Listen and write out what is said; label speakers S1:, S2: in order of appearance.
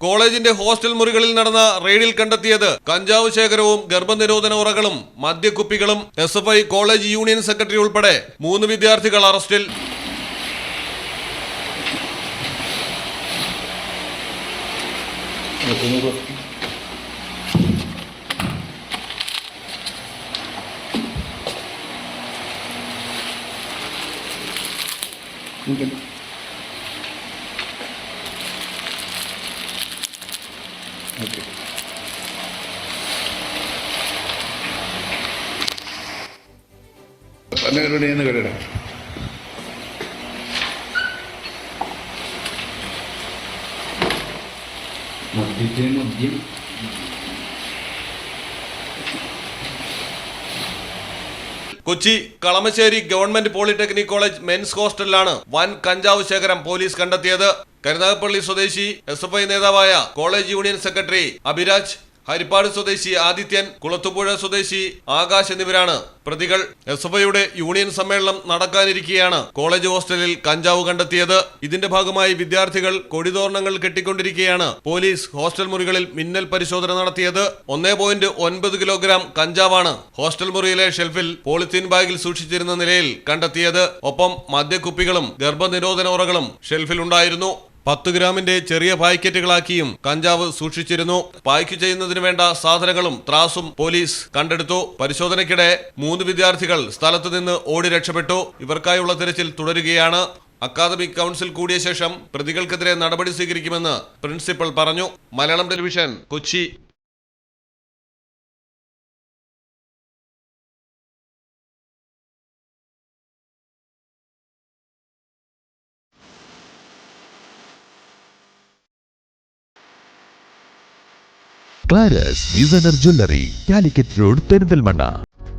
S1: കോളേജിന്റെ ഹോസ്റ്റൽ മുറികളിൽ നടന്ന റെയ്ഡിൽ കണ്ടെത്തിയത് കഞ്ചാവ് ശേഖരവും ഗർഭനിരോധന ഉറകളും മദ്യക്കുപ്പികളും. SFI കോളേജ് യൂണിയൻ സെക്രട്ടറി ഉൾപ്പെടെ 3 വിദ്യാർത്ഥികൾ അറസ്റ്റിൽ. Kochi Kalamassery government polytechnic college men's ഹോസ്റ്റലിലാണ് വൻ കഞ്ചാവ് ശേഖരം പോലീസ് കണ്ടെത്തിയത്. കരുനാഗപ്പള്ളി സ്വദേശി SFI നേതാവായ college union secretary Abhiraj, Harippad സ്വദേശി ആദിത്യൻ, കുളത്തുപുഴ സ്വദേശി ആകാശ് എന്നിവരാണ് പ്രതികൾ. SFIയുടെ യൂണിയൻ സമ്മേളനം നടക്കാനിരിക്കെയാണ് കോളേജ് ഹോസ്റ്റലിൽ കഞ്ചാവ് കണ്ടെത്തിയത്. ഇതിന്റെ ഭാഗമായി വിദ്യാർത്ഥികൾ കൊടിതോരണങ്ങൾ കെട്ടിക്കൊണ്ടിരിക്കെയാണ് പോലീസ് ഹോസ്റ്റൽ മുറികളിൽ മിന്നൽ പരിശോധന നടത്തിയത്. 1.9 കിലോഗ്രാം കഞ്ചാവാണ് ഹോസ്റ്റൽ മുറിയിലെ ഷെൽഫിൽ പോളിത്തീൻ ബാഗിൽ സൂക്ഷിച്ചിരുന്ന നിലയിൽ കണ്ടെത്തിയത്. ഒപ്പം മദ്യക്കുപ്പികളും ഗർഭനിരോധന ഉറകളും ഷെൽഫിലുണ്ടായിരുന്നു. 10 ഗ്രാമിന്റെ ചെറിയ പാക്കറ്റുകളാക്കിയും കഞ്ചാവ് സൂക്ഷിച്ചിരുന്നു. പായ്ക്ക് ചെയ്യുന്നതിന് വേണ്ട സാധനങ്ങളും ത്രാസും പോലീസ് കണ്ടെടുത്തു. പരിശോധനയ്ക്കിടെ 3 വിദ്യാർത്ഥികൾ സ്ഥലത്തു നിന്ന് ഓടി രക്ഷപ്പെട്ടു. ഇവർക്കായുള്ള തിരച്ചിൽ തുടരുകയാണ്. അക്കാദമിക് കൗൺസിൽ കൂടിയ ശേഷം പ്രതികൾക്കെതിരെ നടപടി സ്വീകരിക്കുമെന്ന് പ്രിൻസിപ്പൽ പറഞ്ഞു. Malayalam television, Kochi.
S2: ക്ലാരസ് designer jewellery, Calicut road, Perinthalmanna.